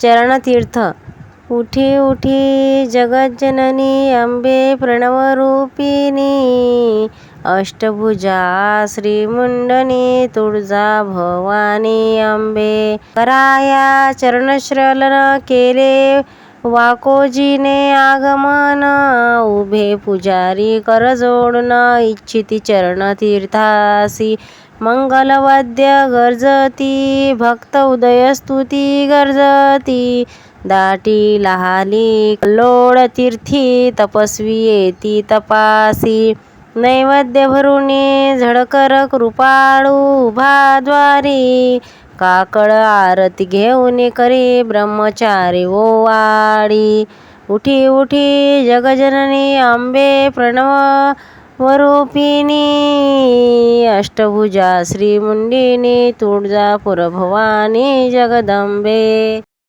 चरणतीर्थ. उठी उठी जगज्जननी अंबे प्रणवरूपिणी, अष्टभुजा श्रीमुंडनी तुळजा भवानी अंबे. कराया चरणश्रलन केले वाकोजीने आगमन, उभे पुजारी कर जोडून इच्छिती चरणतीर्थासी. मंगलवाद्य गर्जती भक्त उदयस्तुती गर्जती, दाटी लहाली कल्लोळ तीर्थी तपस्वी येती तपासी. नैवेद्य भरुनी झळकर कृपाळू उभा द्वारी, काकळ आरती घेऊन करी ब्रह्मचारी ओवाळी. उठी उठी जगजननी अंबे प्रणवरूपिणी, अष्टभुजा श्रीमुंडिनी तुळजापूर भवानी जगदंबे.